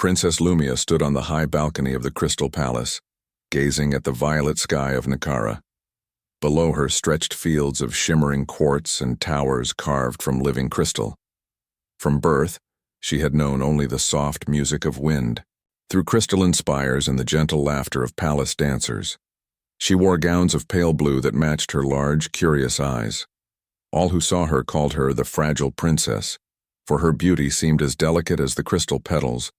Princess Lumia stood on the high balcony of the Crystal Palace, gazing at the violet sky of Nicara. Below her stretched fields of shimmering quartz and towers carved from living crystal. From birth, she had known only the soft music of wind, through crystalline spires and the gentle laughter of palace dancers. She wore gowns of pale blue that matched her large, curious eyes. All who saw her called her the fragile princess, for her beauty seemed as delicate as the crystal petals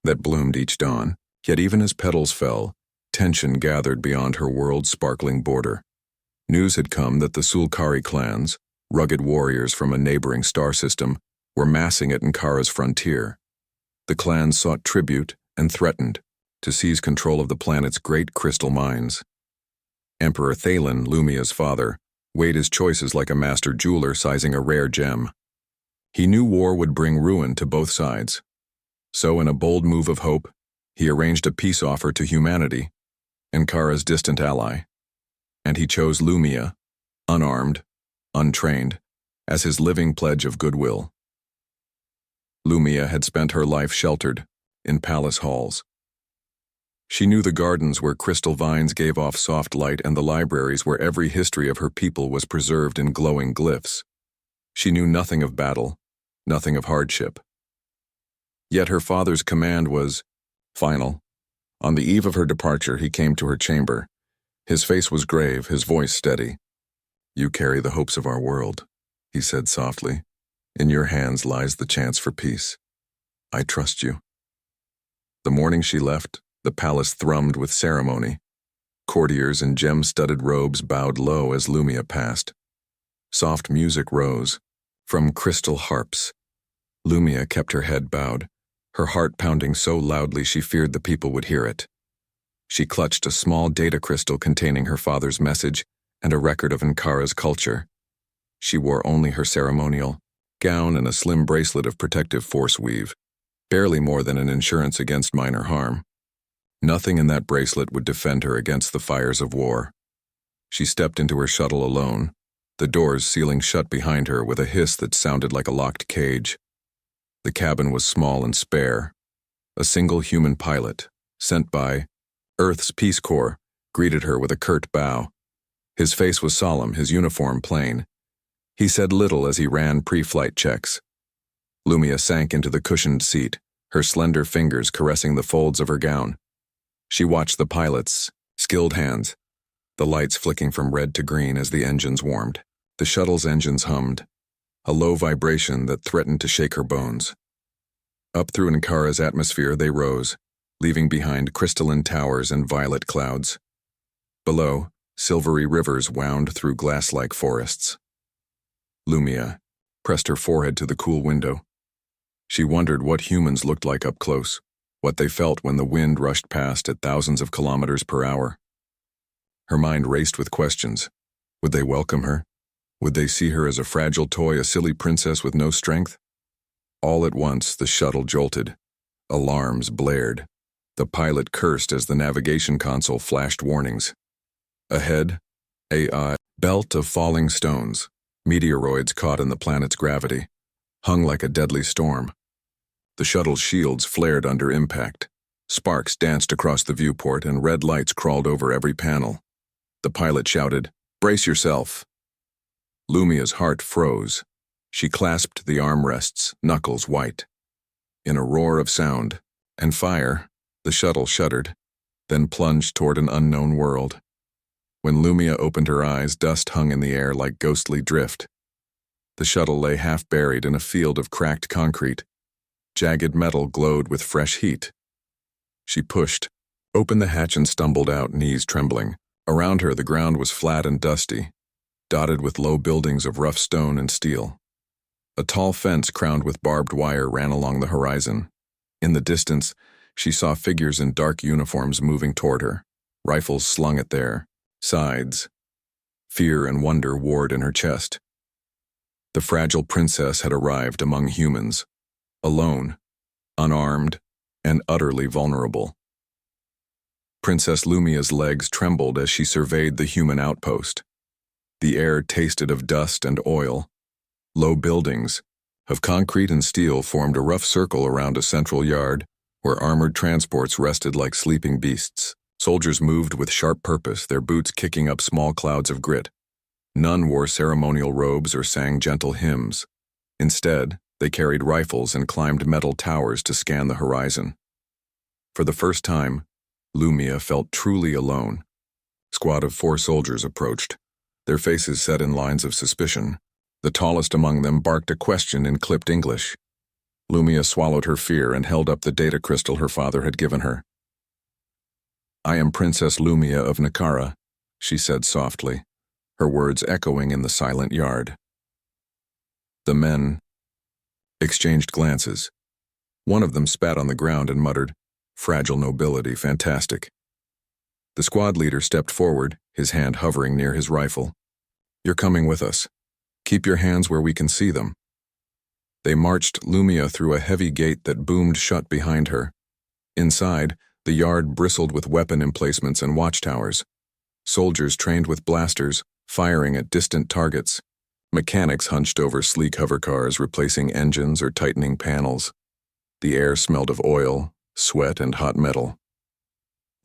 that bloomed each dawn. Yet even as petals fell, tension gathered beyond her world's sparkling border. News had come that the Sulkari clans, rugged warriors from a neighboring star system, were massing at Ankara's frontier. The clans sought tribute and threatened to seize control of the planet's great crystal mines. Emperor Thalen, Lumia's father, weighed his choices like a master jeweler sizing a rare gem. He knew war would bring ruin to both sides. So in a bold move of hope, he arranged a peace offer to humanity, Ankara's distant ally. And he chose Lumia, unarmed, untrained, as his living pledge of goodwill. Lumia had spent her life sheltered in palace halls. She knew the gardens where crystal vines gave off soft light and the libraries where every history of her people was preserved in glowing glyphs. She knew nothing of battle, nothing of hardship. Yet her father's command was final. On the eve of her departure, he came to her chamber. His face was grave, his voice steady. "You carry the hopes of our world," he said softly. "In your hands lies the chance for peace. I trust you." The morning she left, the palace thrummed with ceremony. Courtiers in gem-studded robes bowed low as Lumia passed. Soft music rose from crystal harps. Lumia kept her head bowed, her heart pounding so loudly she feared the people would hear it. She clutched a small data crystal containing her father's message and a record of Ankara's culture. She wore only her ceremonial gown and a slim bracelet of protective force weave, barely more than an insurance against minor harm. Nothing in that bracelet would defend her against the fires of war. She stepped into her shuttle alone, the doors sealing shut behind her with a hiss that sounded like a locked cage. The cabin was small and spare. A single human pilot, sent by Earth's Peace Corps, greeted her with a curt bow. His face was solemn, his uniform plain. He said little as he ran pre-flight checks. Lumia sank into the cushioned seat, her slender fingers caressing the folds of her gown. She watched the pilot's skilled hands, the lights flicking from red to green as the engines warmed. The shuttle's engines hummed, a low vibration that threatened to shake her bones. Up through Ankara's atmosphere they rose, leaving behind crystalline towers and violet clouds. Below, silvery rivers wound through glass-like forests. Lumia pressed her forehead to the cool window. She wondered what humans looked like up close, what they felt when the wind rushed past at thousands of kilometers per hour. Her mind raced with questions. Would they welcome her? Would they see her as a fragile toy, a silly princess with no strength? All at once, the shuttle jolted. Alarms blared. The pilot cursed as the navigation console flashed warnings. Ahead, a belt of falling stones, meteoroids caught in the planet's gravity, hung like a deadly storm. The shuttle's shields flared under impact. Sparks danced across the viewport and red lights crawled over every panel. The pilot shouted, "Brace yourself." Lumia's heart froze. She clasped the armrests, knuckles white. In a roar of sound and fire, the shuttle shuddered, then plunged toward an unknown world. When Lumia opened her eyes, dust hung in the air like ghostly drift. The shuttle lay half buried in a field of cracked concrete. Jagged metal glowed with fresh heat. She pushed, opened the hatch and stumbled out, knees trembling. Around her, the ground was flat and dusty, dotted with low buildings of rough stone and steel. A tall fence crowned with barbed wire ran along the horizon. In the distance, she saw figures in dark uniforms moving toward her, rifles slung at their sides. Fear and wonder warred in her chest. The fragile princess had arrived among humans, alone, unarmed, and utterly vulnerable. Princess Lumia's legs trembled as she surveyed the human outpost. The air tasted of dust and oil. Low buildings, of concrete and steel, formed a rough circle around a central yard, where armored transports rested like sleeping beasts. Soldiers moved with sharp purpose, their boots kicking up small clouds of grit. None wore ceremonial robes or sang gentle hymns. Instead, they carried rifles and climbed metal towers to scan the horizon. For the first time, Lumia felt truly alone. A squad of 4 soldiers approached, their faces set in lines of suspicion. The tallest among them barked a question in clipped English. Lumia swallowed her fear and held up the data crystal her father had given her. "I am Princess Lumia of Nicara," she said softly, her words echoing in the silent yard. The men exchanged glances. One of them spat on the ground and muttered, "Fragile nobility, fantastic." The squad leader stepped forward, his hand hovering near his rifle. "You're coming with us. Keep your hands where we can see them." They marched Lumia through a heavy gate that boomed shut behind her. Inside, the yard bristled with weapon emplacements and watchtowers. Soldiers trained with blasters, firing at distant targets. Mechanics hunched over sleek hovercars, replacing engines or tightening panels. The air smelled of oil, sweat, and hot metal.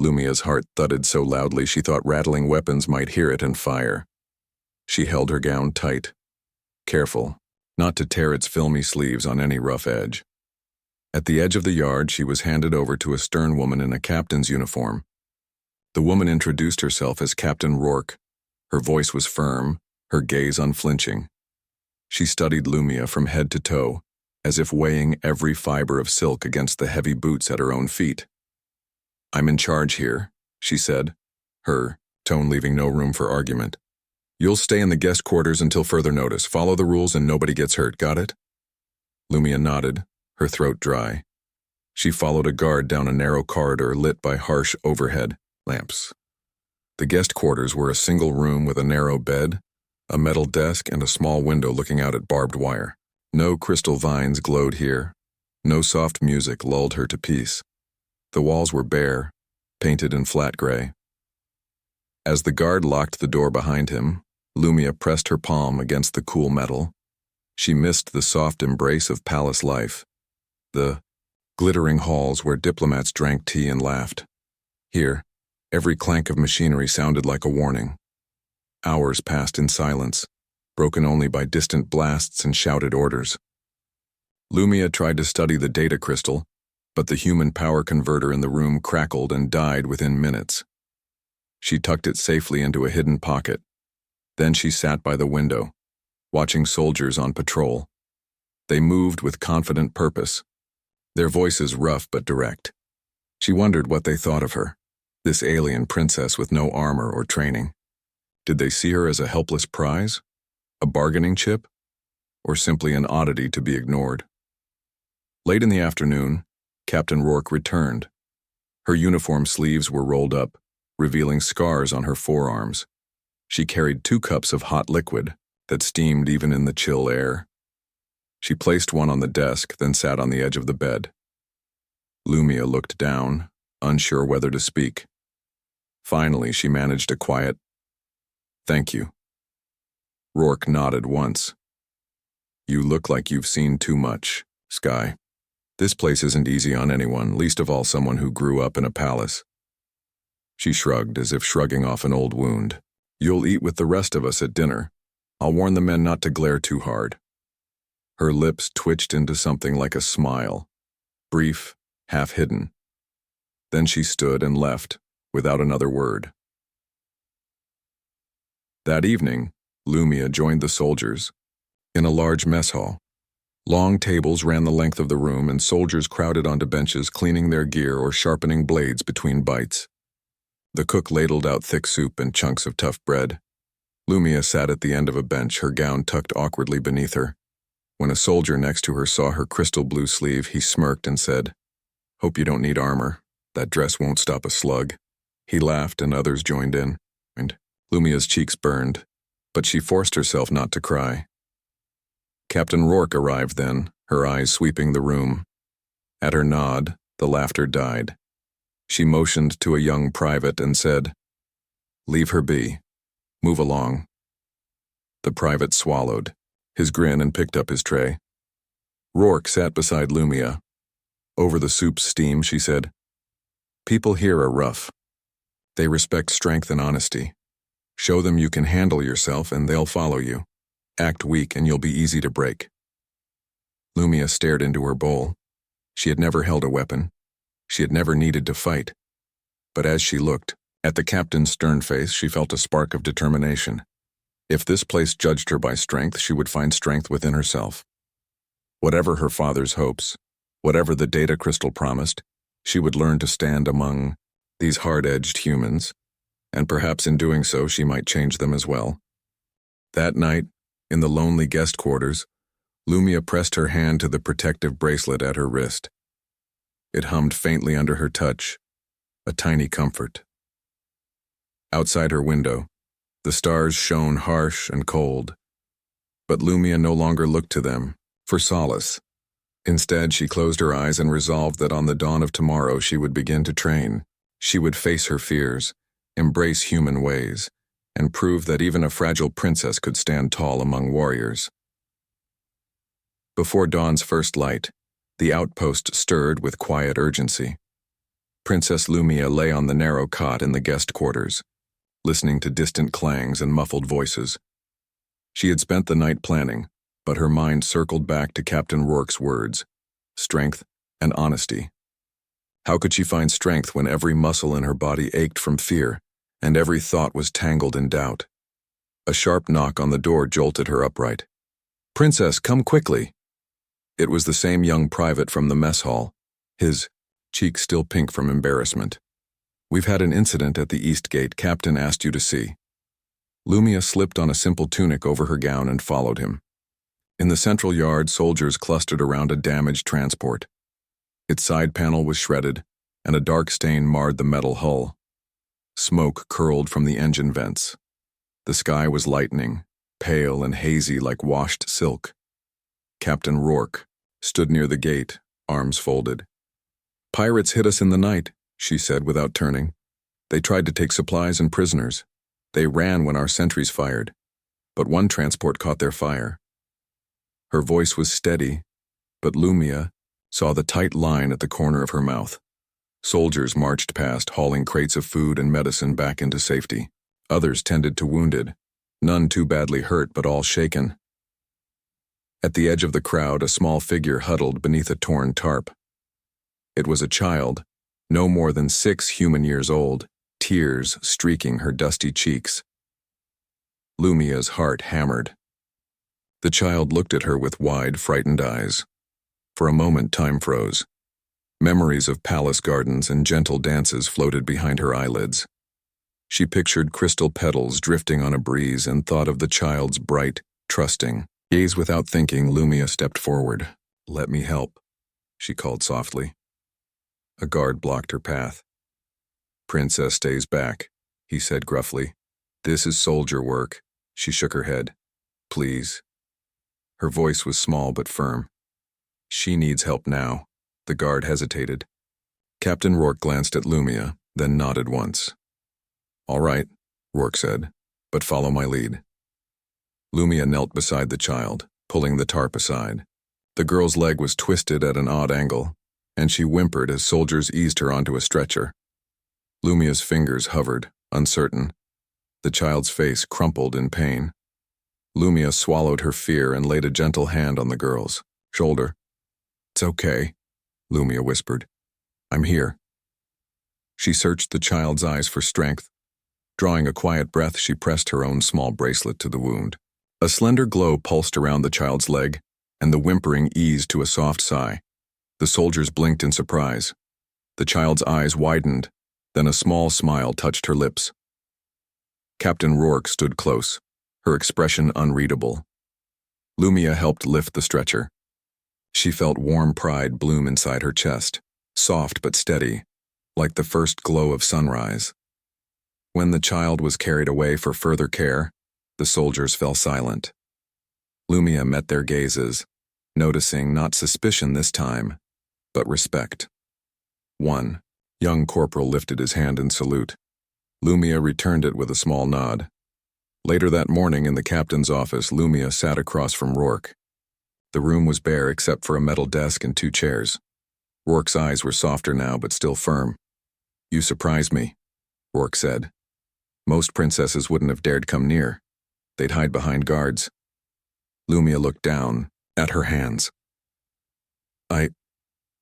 Lumia's heart thudded so loudly she thought rattling weapons might hear it and fire. She held her gown tight, careful not to tear its filmy sleeves on any rough edge. At the edge of the yard, she was handed over to a stern woman in a captain's uniform. The woman introduced herself as Captain Rourke. Her voice was firm, her gaze unflinching. She studied Lumia from head to toe, as if weighing every fiber of silk against the heavy boots at her own feet. "I'm in charge here," she said, her tone leaving no room for argument. "You'll stay in the guest quarters until further notice. Follow the rules and nobody gets hurt, got it?" Lumia nodded, her throat dry. She followed a guard down a narrow corridor lit by harsh overhead lamps. The guest quarters were a single room with a narrow bed, a metal desk, and a small window looking out at barbed wire. No crystal vines glowed here. No soft music lulled her to peace. The walls were bare, painted in flat gray. As the guard locked the door behind him, Lumia pressed her palm against the cool metal. She missed the soft embrace of palace life, the glittering halls where diplomats drank tea and laughed. Here, every clank of machinery sounded like a warning. Hours passed in silence, broken only by distant blasts and shouted orders. Lumia tried to study the data crystal, but the human power converter in the room crackled and died within minutes. She tucked it safely into a hidden pocket. Then she sat by the window, watching soldiers on patrol. They moved with confident purpose, their voices rough but direct. She wondered what they thought of her, this alien princess with no armor or training. Did they see her as a helpless prize, a bargaining chip, or simply an oddity to be ignored? Late in the afternoon, Captain Rourke returned. Her uniform sleeves were rolled up, revealing scars on her forearms. She carried 2 cups of hot liquid that steamed even in the chill air. She placed one on the desk, then sat on the edge of the bed. Lumia looked down, unsure whether to speak. Finally, she managed a quiet, "Thank you." Rourke nodded once. "You look like you've seen too much, Sky. This place isn't easy on anyone, least of all someone who grew up in a palace." She shrugged, as if shrugging off an old wound. "You'll eat with the rest of us at dinner. I'll warn the men not to glare too hard." Her lips twitched into something like a smile, brief, half-hidden. Then she stood and left, without another word. That evening, Lumia joined the soldiers in a large mess hall. Long tables ran the length of the room, and soldiers crowded onto benches, cleaning their gear or sharpening blades between bites. The cook ladled out thick soup and chunks of tough bread. Lumia sat at the end of a bench, her gown tucked awkwardly beneath her. When a soldier next to her saw her crystal blue sleeve, he smirked and said, "Hope you don't need armor. That dress won't stop a slug." He laughed and others joined in. And Lumia's cheeks burned, but she forced herself not to cry. Captain Rourke arrived then, her eyes sweeping the room. At her nod, the laughter died. She motioned to a young private and said, "Leave her be. Move along." The private swallowed his grin and picked up his tray. Rourke sat beside Lumia. Over the soup's steam, she said, "People here are rough. They respect strength and honesty. Show them you can handle yourself and they'll follow you. Act weak and you'll be easy to break." Lumia stared into her bowl. She had never held a weapon. She had never needed to fight. But as she looked at the captain's stern face, she felt a spark of determination. If this place judged her by strength, she would find strength within herself. Whatever her father's hopes, whatever the data crystal promised, she would learn to stand among these hard-edged humans, and perhaps in doing so she might change them as well. That night, in the lonely guest quarters, Lumia pressed her hand to the protective bracelet at her wrist. It hummed faintly under her touch, a tiny comfort. Outside her window, the stars shone harsh and cold, but Lumia no longer looked to them for solace. Instead, she closed her eyes and resolved that on the dawn of tomorrow she would begin to train. She would face her fears, embrace human ways, and prove that even a fragile princess could stand tall among warriors. Before dawn's first light, the outpost stirred with quiet urgency. Princess Lumia lay on the narrow cot in the guest quarters, listening to distant clangs and muffled voices. She had spent the night planning, but her mind circled back to Captain Rourke's words, strength and honesty. How could she find strength when every muscle in her body ached from fear, and every thought was tangled in doubt? A sharp knock on the door jolted her upright. "Princess, come quickly." It was the same young private from the mess hall, his cheeks still pink from embarrassment. "We've had an incident at the east gate. Captain asked you to see." Lumia slipped on a simple tunic over her gown and followed him. In the central yard, soldiers clustered around a damaged transport. Its side panel was shredded, and a dark stain marred the metal hull. Smoke curled from the engine vents. The sky was lightening, pale and hazy like washed silk. Captain Rourke stood near the gate, arms folded. "Pirates hit us in the night," she said without turning. "They tried to take supplies and prisoners. They ran when our sentries fired, but one transport caught their fire." Her voice was steady, but Lumia saw the tight line at the corner of her mouth. Soldiers marched past, hauling crates of food and medicine back into safety. Others tended to wounded, none too badly hurt but all shaken. At the edge of the crowd, a small figure huddled beneath a torn tarp. It was a child, no more than 6 human years old, tears streaking her dusty cheeks. Lumia's heart hammered. The child looked at her with wide, frightened eyes. For a moment, time froze. Memories of palace gardens and gentle dances floated behind her eyelids. She pictured crystal petals drifting on a breeze and thought of the child's bright, trusting gaze. Without thinking, Lumia stepped forward. "Let me help," she called softly. A guard blocked her path. "Princess stays back," he said gruffly. "This is soldier work." She shook her head. "Please." Her voice was small but firm. "She needs help now." The guard hesitated. Captain Rourke glanced at Lumia, then nodded once. "All right," Rourke said, "but follow my lead." Lumia knelt beside the child, pulling the tarp aside. The girl's leg was twisted at an odd angle, and she whimpered as soldiers eased her onto a stretcher. Lumia's fingers hovered, uncertain. The child's face crumpled in pain. Lumia swallowed her fear and laid a gentle hand on the girl's shoulder. "It's okay," Lumia whispered. "I'm here." She searched the child's eyes for strength. Drawing a quiet breath, she pressed her own small bracelet to the wound. A slender glow pulsed around the child's leg, and the whimpering eased to a soft sigh. The soldiers blinked in surprise. The child's eyes widened, then a small smile touched her lips. Captain Rourke stood close, her expression unreadable. Lumia helped lift the stretcher. She felt warm pride bloom inside her chest, soft but steady, like the first glow of sunrise. When the child was carried away for further care, the soldiers fell silent. Lumia met their gazes, noticing not suspicion this time, but respect. One young corporal lifted his hand in salute. Lumia returned it with a small nod. Later that morning in the captain's office, Lumia sat across from Rourke. The room was bare except for a metal desk and 2 chairs. Rourke's eyes were softer now, but still firm. "You surprise me," Rourke said. "Most princesses wouldn't have dared come near. They'd hide behind guards." Lumia looked down at her hands.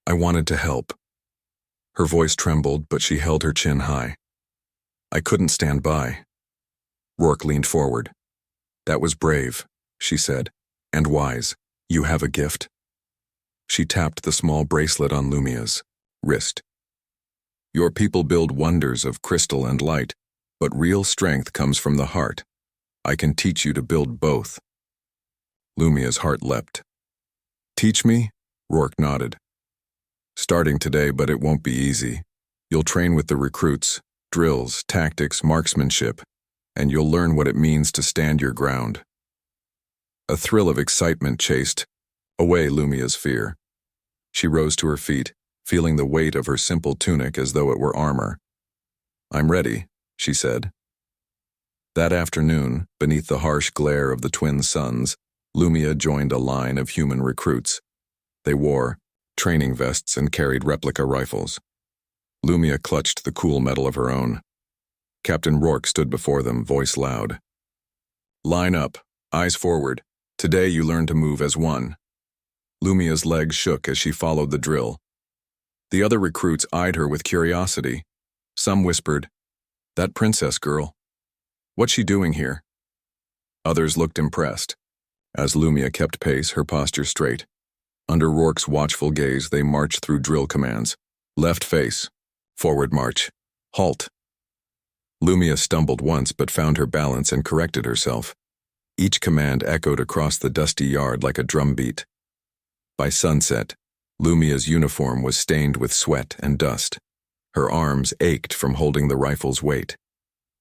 I wanted to help." Her voice trembled, but she held her chin high. "I couldn't stand by." Rourke leaned forward. "That was brave," she said, "and wise. You have a gift." She tapped the small bracelet on Lumia's wrist. "Your people build wonders of crystal and light, but real strength comes from the heart. I can teach you to build both." Lumia's heart leapt. "Teach me?" Rourke nodded. "Starting today, but it won't be easy. You'll train with the recruits, drills, tactics, marksmanship, and you'll learn what it means to stand your ground." A thrill of excitement chased away Lumia's fear. She rose to her feet, feeling the weight of her simple tunic as though it were armor. "I'm ready," she said. That afternoon, beneath the harsh glare of the twin suns, Lumia joined a line of human recruits. They wore training vests and carried replica rifles. Lumia clutched the cool metal of her own. Captain Rourke stood before them, voice loud. "Line up, eyes forward. Today you learn to move as one." Lumia's legs shook as she followed the drill. The other recruits eyed her with curiosity. Some whispered, "That princess girl. What's she doing here?" Others looked impressed. As Lumia kept pace, her posture straight. Under Rourke's watchful gaze, they marched through drill commands. Left face. Forward march. Halt. Lumia stumbled once but found her balance and corrected herself. Each command echoed across the dusty yard like a drumbeat. By sunset, Lumia's uniform was stained with sweat and dust. Her arms ached from holding the rifle's weight.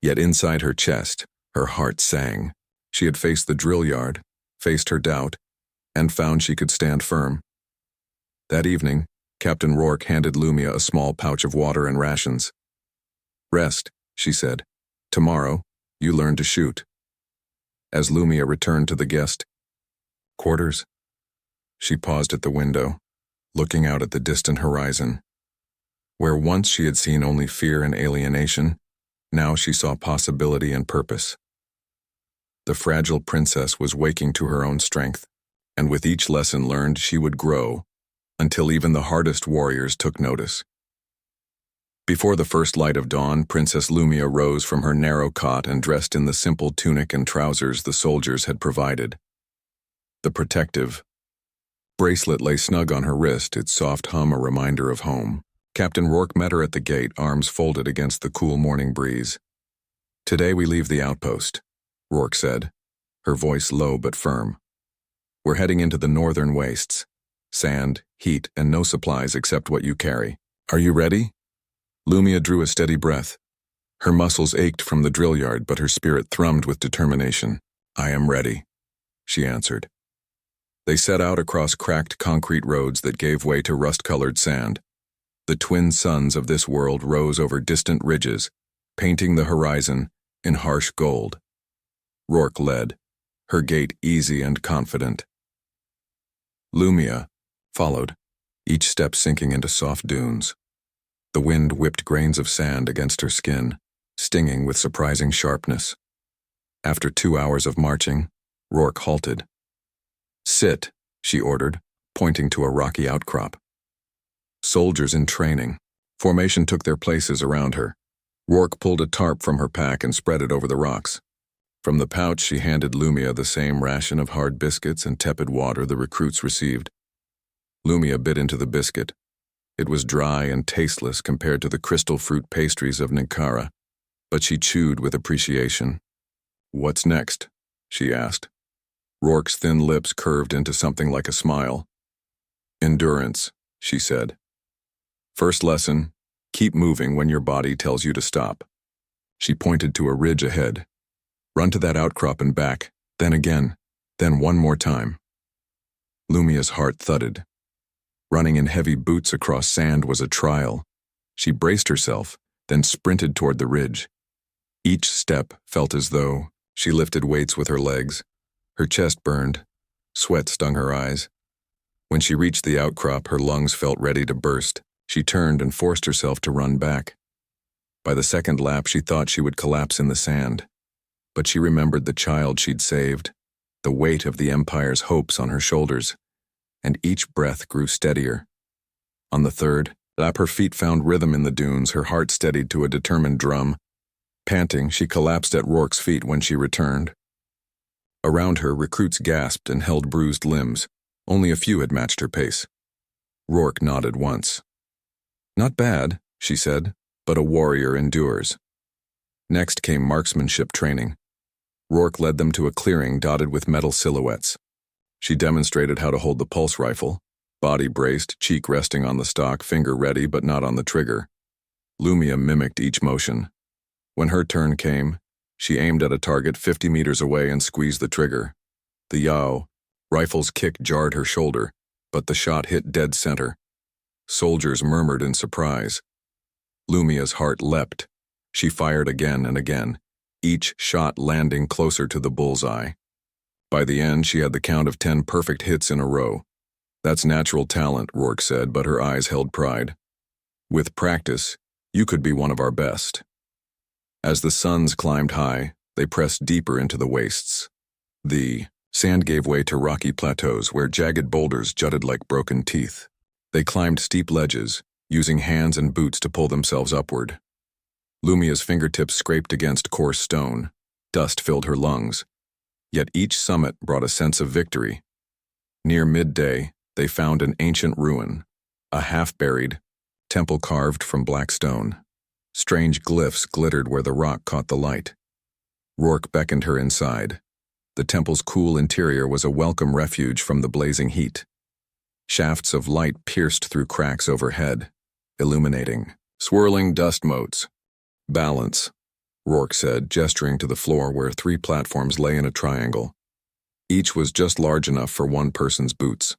Yet inside her chest, her heart sang. She had faced the drill yard, faced her doubt, and found she could stand firm. That evening, Captain Rourke handed Lumia a small pouch of water and rations. "Rest," she said. "Tomorrow, you learn to shoot." As Lumia returned to the guest quarters, she paused at the window, looking out at the distant horizon. Where once she had seen only fear and alienation, now she saw possibility and purpose. The fragile princess was waking to her own strength, and with each lesson learned she would grow, until even the hardest warriors took notice. Before the first light of dawn, Princess Lumia rose from her narrow cot and dressed in the simple tunic and trousers the soldiers had provided. The protective bracelet lay snug on her wrist, its soft hum a reminder of home. Captain Rourke met her at the gate, arms folded against the cool morning breeze. "Today we leave the outpost," Rourke said, her voice low but firm. "We're heading into the northern wastes. Sand, heat, and no supplies except what you carry. Are you ready?" Lumia drew a steady breath. Her muscles ached from the drill yard, but her spirit thrummed with determination. "I am ready," she answered. They set out across cracked concrete roads that gave way to rust-colored sand. The twin suns of this world rose over distant ridges, painting the horizon in harsh gold. Rourke led, her gait easy and confident. Lumia followed, each step sinking into soft dunes. The wind whipped grains of sand against her skin, stinging with surprising sharpness. After 2 hours of marching, Rourke halted. "Sit," she ordered, pointing to a rocky outcrop. Soldiers in training. Formation took their places around her. Rourke pulled a tarp from her pack and spread it over the rocks. From the pouch, she handed Lumia the same ration of hard biscuits and tepid water the recruits received. Lumia bit into the biscuit. It was dry and tasteless compared to the crystal fruit pastries of Nicara, but she chewed with appreciation. "What's next?" she asked. Rourke's thin lips curved into something like a smile. "Endurance," she said. "First lesson, keep moving when your body tells you to stop." She pointed to a ridge ahead. "Run to that outcrop and back, then again, then one more time." Lumia's heart thudded. Running in heavy boots across sand was a trial. She braced herself, then sprinted toward the ridge. Each step felt as though she lifted weights with her legs. Her chest burned. Sweat stung her eyes. When she reached the outcrop, her lungs felt ready to burst. She turned and forced herself to run back. By the second lap, she thought she would collapse in the sand. But she remembered the child she'd saved, the weight of the Empire's hopes on her shoulders, and each breath grew steadier. On the third lap, her feet found rhythm in the dunes, her heart steadied to a determined drum. Panting, she collapsed at Rourke's feet when she returned. Around her, recruits gasped and held bruised limbs. Only a few had matched her pace. Rourke nodded once. "Not bad," she said, "but a warrior endures." Next came marksmanship training. Rourke led them to a clearing dotted with metal silhouettes. She demonstrated how to hold the pulse rifle, body braced, cheek resting on the stock, finger ready but not on the trigger. Lumia mimicked each motion. When her turn came, she aimed at a target 50 meters away and squeezed the trigger. The Yao rifle's kick jarred her shoulder, but the shot hit dead center. Soldiers murmured in surprise. Lumia's heart leapt. She fired again and again, each shot landing closer to the bullseye. By the end, she had the count of 10 perfect hits in a row. "That's natural talent," Rourke said, but her eyes held pride. "With practice, you could be one of our best." As the suns climbed high, they pressed deeper into the wastes. The sand gave way to rocky plateaus where jagged boulders jutted like broken teeth. They climbed steep ledges, using hands and boots to pull themselves upward. Lumia's fingertips scraped against coarse stone. Dust filled her lungs. Yet each summit brought a sense of victory. Near midday, they found an ancient ruin, a half-buried temple carved from black stone. Strange glyphs glittered where the rock caught the light. Rourke beckoned her inside. The temple's cool interior was a welcome refuge from the blazing heat. Shafts of light pierced through cracks overhead, illuminating swirling dust motes. "Balance," Rourke said, gesturing to the floor where 3 platforms lay in a triangle. Each was just large enough for one person's boots.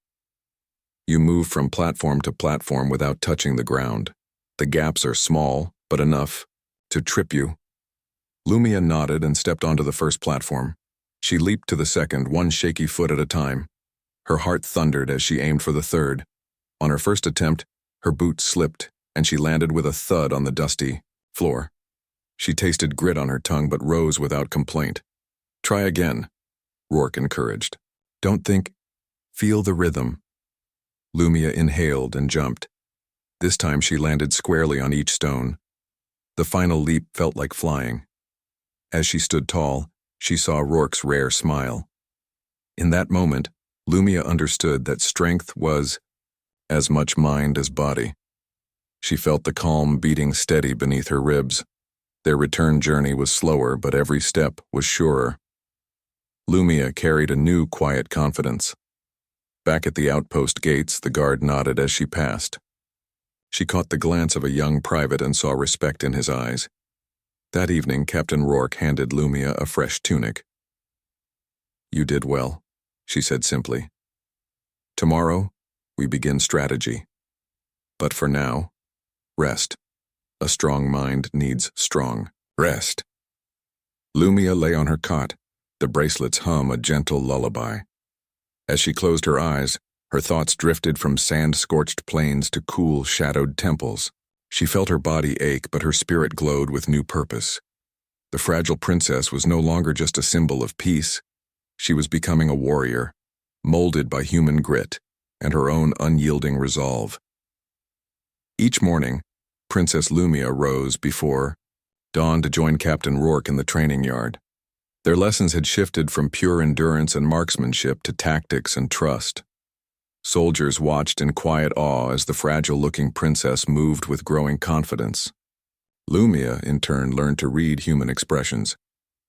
You move from platform to platform without touching the ground. The gaps are small, but enough to trip you. Lumia nodded and stepped onto the first platform. She leaped to the second, one shaky foot at a time. Her heart thundered as she aimed for the third. On her first attempt, her boot slipped, and she landed with a thud on the dusty floor. She tasted grit on her tongue but rose without complaint. "Try again," Rourke encouraged. "Don't think. Feel the rhythm." Lumia inhaled and jumped. This time she landed squarely on each stone. The final leap felt like flying. As she stood tall, she saw Rourke's rare smile. In that moment, Lumia understood that strength was as much mind as body. She felt the calm beating steady beneath her ribs. Their return journey was slower, but every step was surer. Lumia carried a new quiet confidence. Back at the outpost gates, the guard nodded as she passed. She caught the glance of a young private and saw respect in his eyes. That evening, Captain Rourke handed Lumia a fresh tunic. "You did well," she said simply. "Tomorrow, we begin strategy. But for now, rest. A strong mind needs strong rest." Lumia lay on her cot, the bracelets hum a gentle lullaby. As she closed her eyes, her thoughts drifted from sand-scorched plains to cool, shadowed temples. She felt her body ache, but her spirit glowed with new purpose. The fragile princess was no longer just a symbol of peace. She was becoming a warrior, molded by human grit and her own unyielding resolve. Each morning, Princess Lumia rose before dawn to join Captain Rourke in the training yard. Their lessons had shifted from pure endurance and marksmanship to tactics and trust. Soldiers watched in quiet awe as the fragile-looking princess moved with growing confidence. Lumia, in turn, learned to read human expressions,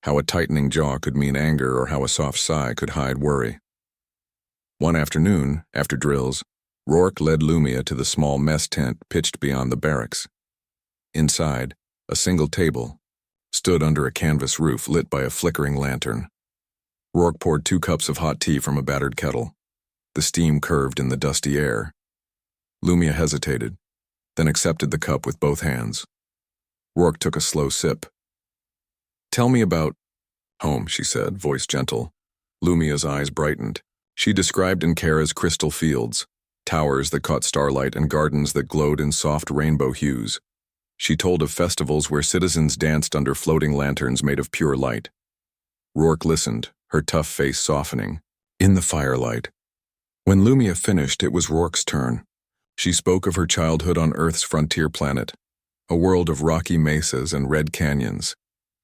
how a tightening jaw could mean anger or how a soft sigh could hide worry. One afternoon, after drills, Rourke led Lumia to the small mess tent pitched beyond the barracks. Inside, a single table stood under a canvas roof lit by a flickering lantern. Rourke poured 2 cups of hot tea from a battered kettle. The steam curved in the dusty air. Lumia hesitated, then accepted the cup with both hands. Rourke took a slow sip. "Tell me about home," she said, voice gentle. Lumia's eyes brightened. She described Ankara's crystal fields, towers that caught starlight and gardens that glowed in soft rainbow hues. She told of festivals where citizens danced under floating lanterns made of pure light. Rourke listened, her tough face softening. In the firelight. When Lumia finished, it was Rourke's turn. She spoke of her childhood on Earth's frontier planet, a world of rocky mesas and red canyons.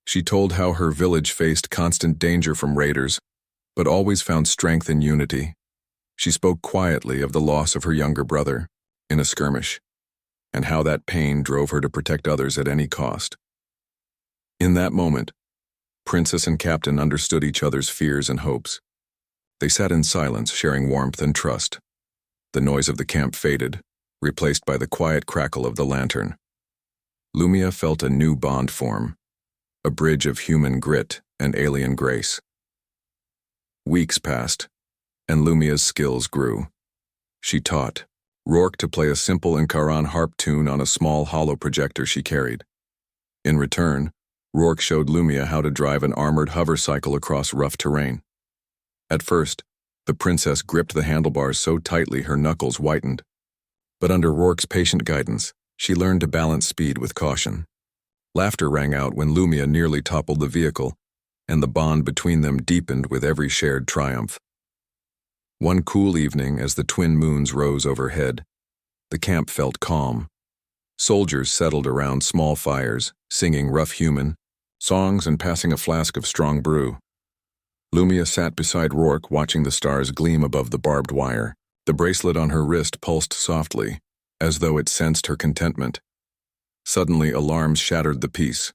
She told how her village faced constant danger from raiders, but always found strength in unity. She spoke quietly of the loss of her younger brother, in a skirmish, and how that pain drove her to protect others at any cost. In that moment, Princess and Captain understood each other's fears and hopes. They sat in silence, sharing warmth and trust. The noise of the camp faded, replaced by the quiet crackle of the lantern. Lumia felt a new bond form, a bridge of human grit and alien grace. Weeks passed, and Lumia's skills grew. She taught Rourke to play a simple Encaran harp tune on a small hollow projector she carried. In return, Rourke showed Lumia how to drive an armored hover cycle across rough terrain. At first, the princess gripped the handlebars so tightly her knuckles whitened. But under Rourke's patient guidance, she learned to balance speed with caution. Laughter rang out when Lumia nearly toppled the vehicle, and the bond between them deepened with every shared triumph. One cool evening, as the twin moons rose overhead, the camp felt calm. Soldiers settled around small fires, singing rough human songs and passing a flask of strong brew. Lumia sat beside Rourke, watching the stars gleam above the barbed wire. The bracelet on her wrist pulsed softly, as though it sensed her contentment. Suddenly, alarms shattered the peace.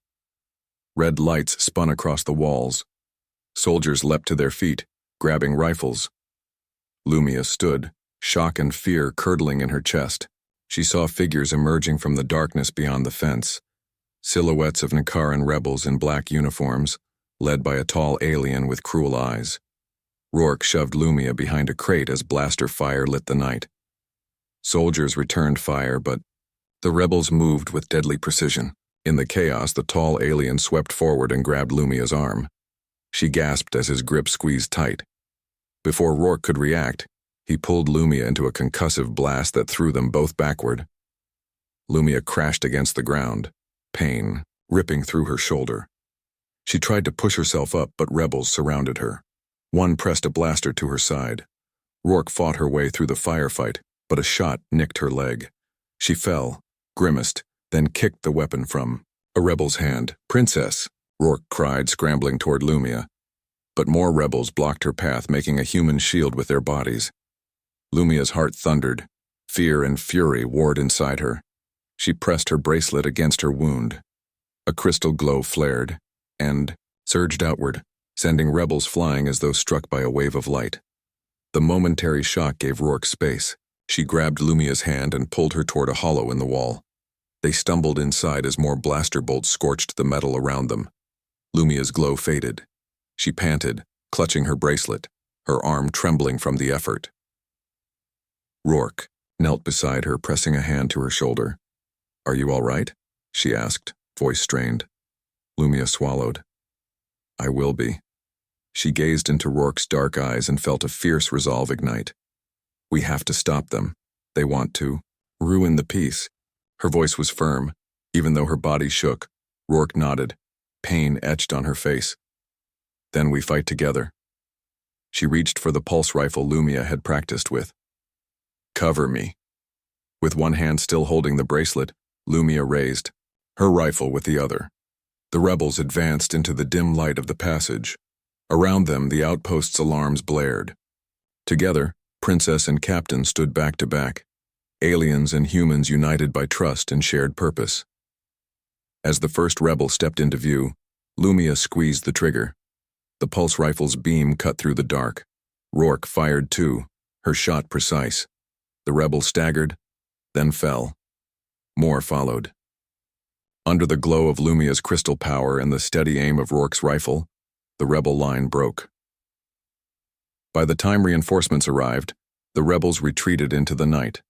Red lights spun across the walls. Soldiers leapt to their feet, grabbing rifles. Lumia stood, shock and fear curdling in her chest. She saw figures emerging from the darkness beyond the fence. Silhouettes of Nakaran rebels in black uniforms, led by a tall alien with cruel eyes. Rourke shoved Lumia behind a crate as blaster fire lit the night. Soldiers returned fire, but the rebels moved with deadly precision. In the chaos, the tall alien swept forward and grabbed Lumia's arm. She gasped as his grip squeezed tight. Before Rourke could react, he pulled Lumia into a concussive blast that threw them both backward. Lumia crashed against the ground, pain ripping through her shoulder. She tried to push herself up, but rebels surrounded her. One pressed a blaster to her side. Rourke fought her way through the firefight, but a shot nicked her leg. She fell, grimaced, then kicked the weapon from a rebel's hand. "Princess!" Rourke cried, scrambling toward Lumia. But more rebels blocked her path, making a human shield with their bodies. Lumia's heart thundered. Fear and fury warred inside her. She pressed her bracelet against her wound. A crystal glow flared and surged outward, sending rebels flying as though struck by a wave of light. The momentary shock gave Rourke space. She grabbed Lumia's hand and pulled her toward a hollow in the wall. They stumbled inside as more blaster bolts scorched the metal around them. Lumia's glow faded. She panted, clutching her bracelet, her arm trembling from the effort. Rourke knelt beside her, pressing a hand to her shoulder. "Are you all right?" she asked, voice strained. Lumia swallowed. "I will be." She gazed into Rourke's dark eyes and felt a fierce resolve ignite. "We have to stop them. They want to ruin the peace." Her voice was firm, even though her body shook. Rourke nodded, pain etched on her face. "Then we fight together." She reached for the pulse rifle Lumia had practiced with. "Cover me." With one hand still holding the bracelet, Lumia raised, her rifle with the other. The rebels advanced into the dim light of the passage. Around them, the outpost's alarms blared. Together, Princess and Captain stood back to back, aliens and humans united by trust and shared purpose. As the first rebel stepped into view, Lumia squeezed the trigger. The pulse rifle's beam cut through the dark. Rourke fired too, her shot precise. The rebel staggered, then fell. More followed. Under the glow of Lumia's crystal power and the steady aim of Rourke's rifle, the rebel line broke. By the time reinforcements arrived, the rebels retreated into the night.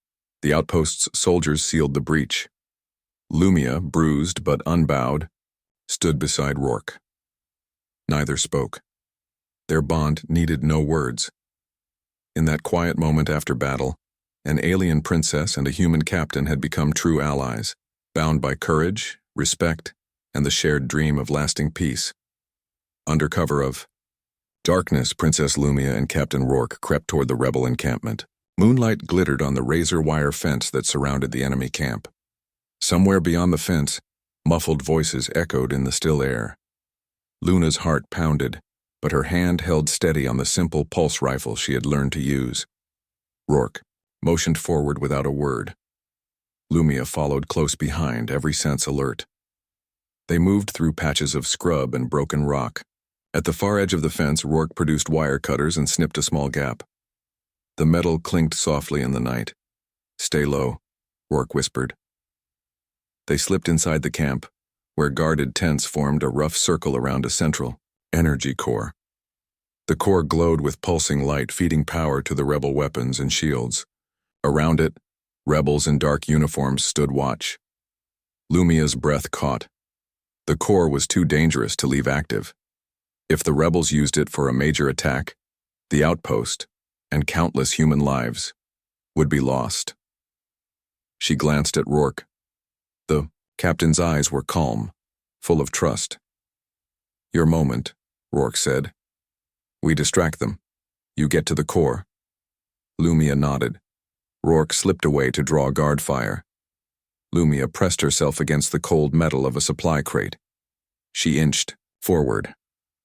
The outpost's soldiers sealed the breach. Lumia, bruised but unbowed, stood beside Rourke. Neither spoke. Their bond needed no words. In that quiet moment after battle, An alien princess and a human captain had become true allies, bound by courage, respect, and the shared dream of lasting peace. Under cover of darkness, Princess Lumia and Captain Rourke crept toward the rebel encampment. Moonlight glittered on the razor-wire fence that surrounded the enemy camp. Somewhere beyond the fence, muffled voices echoed in the still air. Luna's heart pounded, but her hand held steady on the simple pulse rifle she had learned to use. Rourke motioned forward without a word. Lumia followed close behind, every sense alert. They moved through patches of scrub and broken rock. At the far edge of the fence, Rourke produced wire cutters and snipped a small gap. The metal clinked softly in the night. "Stay low," Rourke whispered. They slipped inside the camp, where guarded tents formed a rough circle around a central energy core. The core glowed with pulsing light, feeding power to the rebel weapons and shields. Around it, rebels in dark uniforms stood watch. Lumia's breath caught. The core was too dangerous to leave active. If the rebels used it for a major attack, the outpost, and countless human lives, would be lost. She glanced at Rourke. The captain's eyes were calm, full of trust. "Your moment," Rourke said. "We distract them. You get to the core." Lumia nodded. Rourke slipped away to draw guard fire. Lumia pressed herself against the cold metal of a supply crate. She inched forward,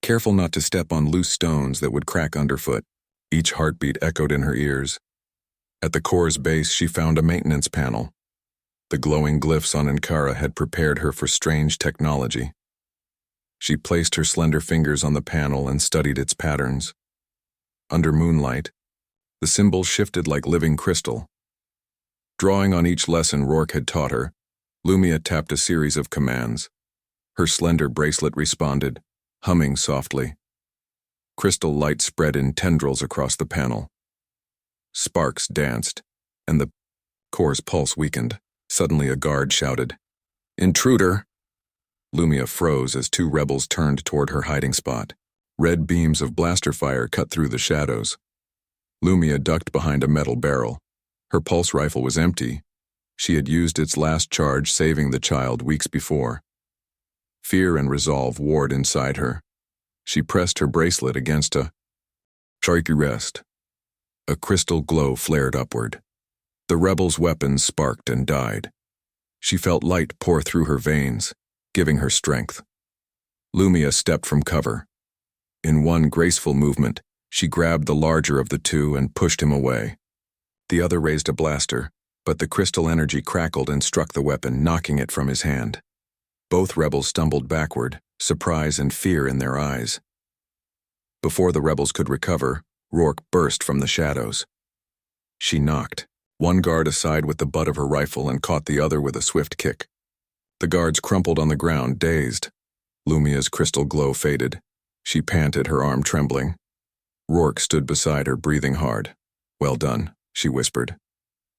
careful not to step on loose stones that would crack underfoot. Each heartbeat echoed in her ears. At the core's base, she found a maintenance panel. The glowing glyphs on Ankara had prepared her for strange technology. She placed her slender fingers on the panel and studied its patterns. Under moonlight, the symbols shifted like living crystal. Drawing on each lesson Rourke had taught her, Lumia tapped a series of commands. Her slender bracelet responded, humming softly. Crystal light spread in tendrils across the panel. Sparks danced, and the core's pulse weakened. Suddenly a guard shouted, "Intruder!" Lumia froze as two rebels turned toward her hiding spot. Red beams of blaster fire cut through the shadows. Lumia ducked behind a metal barrel. Her pulse rifle was empty. She had used its last charge, saving the child weeks before. Fear and resolve warred inside her. She pressed her bracelet against a shaky rest. A crystal glow flared upward. The rebels' weapons sparked and died. She felt light pour through her veins, giving her strength. Lumia stepped from cover. In one graceful movement, she grabbed the larger of the two and pushed him away. The other raised a blaster, but the crystal energy crackled and struck the weapon, knocking it from his hand. Both rebels stumbled backward, surprise and fear in their eyes. Before the rebels could recover, Rourke burst from the shadows. She knocked one guard aside with the butt of her rifle and caught the other with a swift kick. The guards crumpled on the ground, dazed. Lumia's crystal glow faded. She panted, her arm trembling. Rourke stood beside her, breathing hard. "Well done," she whispered.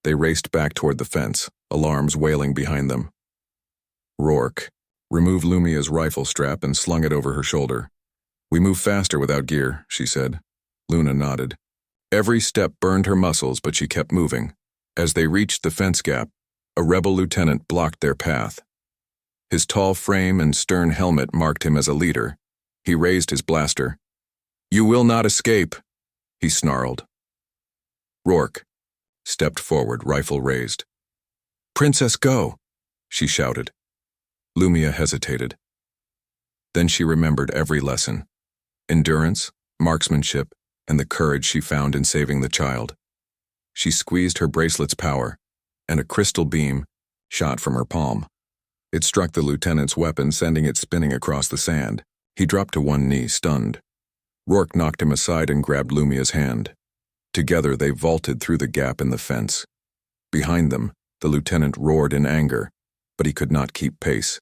They raced back toward the fence, alarms wailing behind them. Rourke removed Lumia's rifle strap and slung it over her shoulder. "We move faster without gear," she said. Luna nodded. Every step burned her muscles, but she kept moving. As they reached the fence gap, a rebel lieutenant blocked their path. His tall frame and stern helmet marked him as a leader. He raised his blaster. "You will not escape," he snarled. Rourke stepped forward, rifle raised. "Princess, go," she shouted. Lumia hesitated. Then she remembered every lesson: endurance, marksmanship, and the courage she found in saving the child. She squeezed her bracelet's power, and a crystal beam shot from her palm. It struck the lieutenant's weapon, sending it spinning across the sand. He dropped to one knee, stunned. Rourke knocked him aside and grabbed Lumia's hand. Together they vaulted through the gap in the fence. Behind them, the lieutenant roared in anger, but he could not keep pace.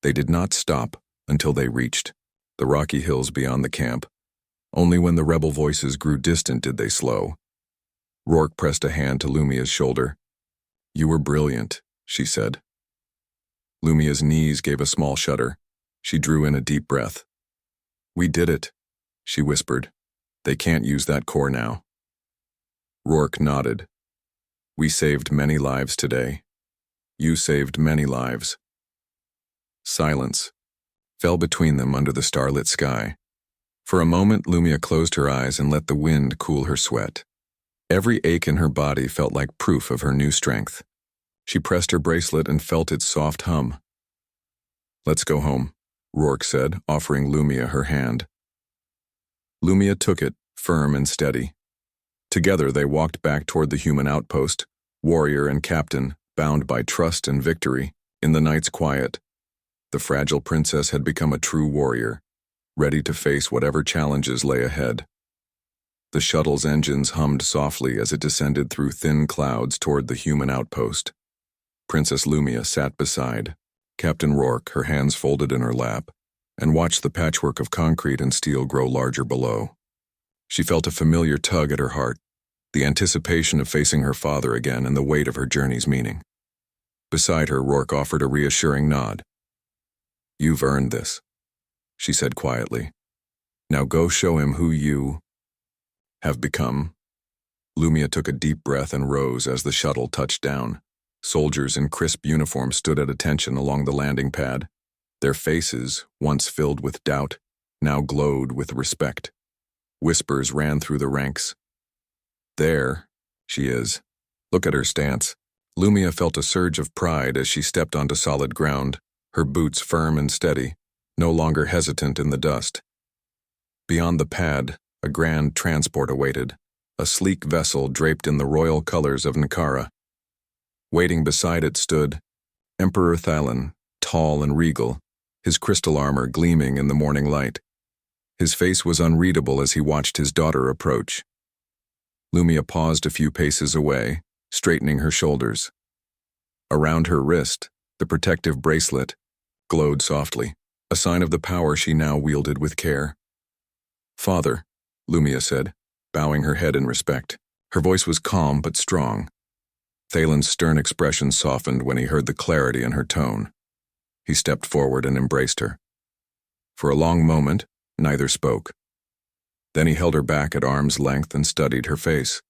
They did not stop until they reached the rocky hills beyond the camp. Only when the rebel voices grew distant did they slow. Rourke pressed a hand to Lumia's shoulder. "You were brilliant," she said. Lumia's knees gave a small shudder. She drew in a deep breath. "We did it," she whispered. "They can't use that core now." Rourke nodded. We saved many lives today. You saved many lives. Silence fell between them under the starlit sky. For a moment, Lumia closed her eyes and let the wind cool her sweat. Every ache in her body felt like proof of her new strength. She pressed her bracelet and felt its soft hum. "Let's go home," Rourke said, offering Lumia her hand. Lumia took it, firm and steady. Together they walked back toward the human outpost, warrior and captain, bound by trust and victory, in the night's quiet. The fragile princess had become a true warrior, ready to face whatever challenges lay ahead. The shuttle's engines hummed softly as it descended through thin clouds toward the human outpost. Princess Lumia sat beside Captain Rourke, her hands folded in her lap, and watched the patchwork of concrete and steel grow larger below. She felt a familiar tug at her heart, the anticipation of facing her father again and the weight of her journey's meaning. Beside her, Rourke offered a reassuring nod. "You've earned this," she said quietly. "Now go show him who you have become." Lumia took a deep breath and rose as the shuttle touched down. Soldiers in crisp uniforms stood at attention along the landing pad. Their faces, once filled with doubt, now glowed with respect. Whispers ran through the ranks. "There she is. Look at her stance." Lumia felt a surge of pride as she stepped onto solid ground, her boots firm and steady, no longer hesitant in the dust. Beyond the pad, a grand transport awaited, a sleek vessel draped in the royal colors of Nicara. Waiting beside it stood Emperor Thalen, tall and regal, his crystal armor gleaming in the morning light. His face was unreadable as he watched his daughter approach. Lumia paused a few paces away, straightening her shoulders. Around her wrist, the protective bracelet glowed softly, a sign of the power she now wielded with care. "Father," Lumia said, bowing her head in respect. Her voice was calm but strong. Thalen's stern expression softened when he heard the clarity in her tone. He stepped forward and embraced her. For a long moment, neither spoke. Then he held her back at arm's length and studied her face.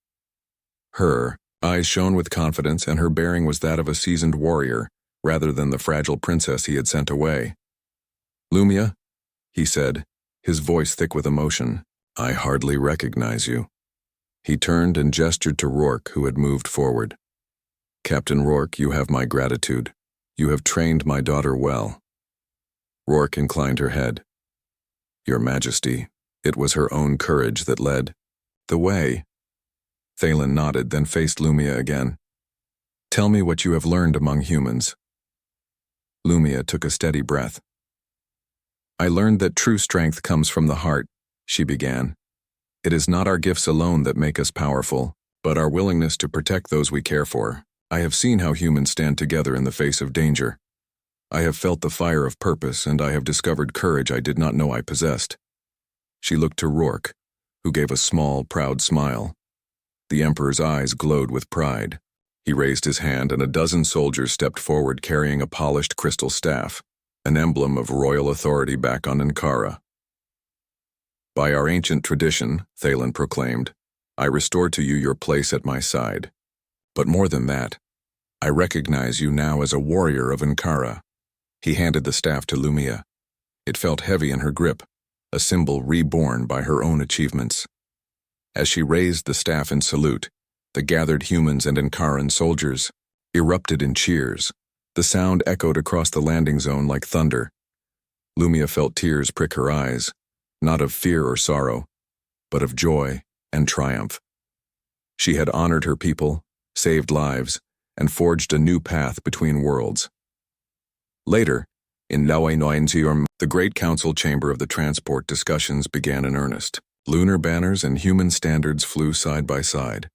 Her eyes shone with confidence, and her bearing was that of a seasoned warrior, rather than the fragile princess he had sent away. "Lumia," he said, his voice thick with emotion, "I hardly recognize you." He turned and gestured to Rourke, who had moved forward. "Captain Rourke, you have my gratitude. You have trained my daughter well." Rourke inclined her head. "Your Majesty, it was her own courage that led the way." Thalen nodded, then faced Lumia again. "Tell me what you have learned among humans." Lumia took a steady breath. "I learned that true strength comes from the heart," she began. "It is not our gifts alone that make us powerful, but our willingness to protect those we care for. I have seen how humans stand together in the face of danger. I have felt the fire of purpose, and I have discovered courage I did not know I possessed." She looked to Rourke, who gave a small, proud smile. The Emperor's eyes glowed with pride. He raised his hand, and a dozen soldiers stepped forward carrying a polished crystal staff, an emblem of royal authority back on Ankara. "By our ancient tradition," Thalen proclaimed, "I restore to you your place at my side. But more than that, I recognize you now as a warrior of Ankara." He handed the staff to Lumia. It felt heavy in her grip, a symbol reborn by her own achievements. As she raised the staff in salute, the gathered humans and Ankaran soldiers erupted in cheers. The sound echoed across the landing zone like thunder. Lumia felt tears prick her eyes, not of fear or sorrow, but of joy and triumph. She had honored her people, saved lives, and forged a new path between worlds. Later, in Lauenoinziorm, the Great Council chamber of the transport discussions began in earnest. Lunar banners and human standards flew side by side.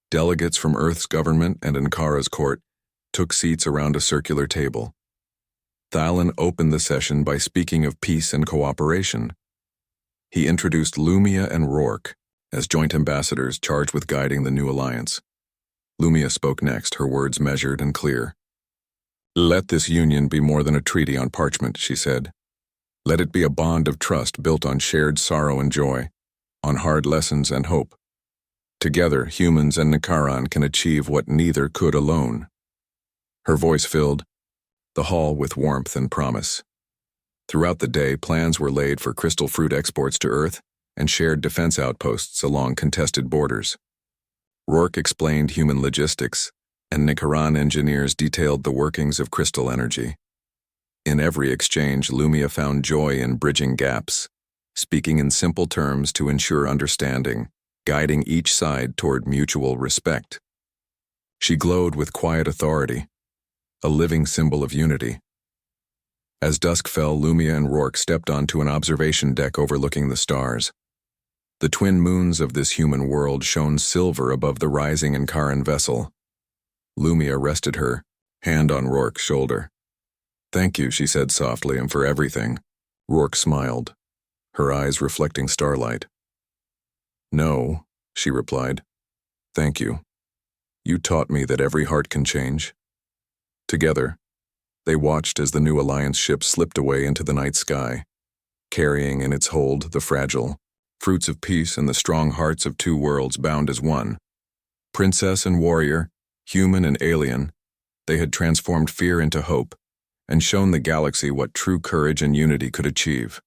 Delegates from Earth's government and Ankara's court took seats around a circular table. Thalen opened the session by speaking of peace and cooperation. He introduced Lumia and Rourke as joint ambassadors charged with guiding the new alliance. Lumia spoke next, her words measured and clear. "Let this union be more than a treaty on parchment," she said. "Let it be a bond of trust built on shared sorrow and joy, on hard lessons and hope. Together, humans and Nikaran can achieve what neither could alone. Her voice filled the hall with warmth and promise. Throughout the day, plans were laid for crystal fruit exports to Earth and shared defense outposts along contested borders. Rourke explained human logistics, and Nikaran engineers detailed the workings of crystal energy. In every exchange, Lumia found joy in bridging gaps, speaking in simple terms to ensure understanding, guiding each side toward mutual respect. She glowed with quiet authority, a living symbol of unity. As dusk fell, Lumia and Rourke stepped onto an observation deck overlooking the stars. The twin moons of this human world shone silver above the rising Nikaran vessel. Lumia rested her hand on Rourke's shoulder. "Thank you," she said softly, "and for everything." Rourke smiled, her eyes reflecting starlight. "No," she replied. "Thank you. You taught me that every heart can change." Together, they watched as the new Alliance ship slipped away into the night sky, carrying in its hold the fragile fruits of peace and the strong hearts of two worlds bound as one. Princess and warrior, human and alien, they had transformed fear into hope and shown the galaxy what true courage and unity could achieve.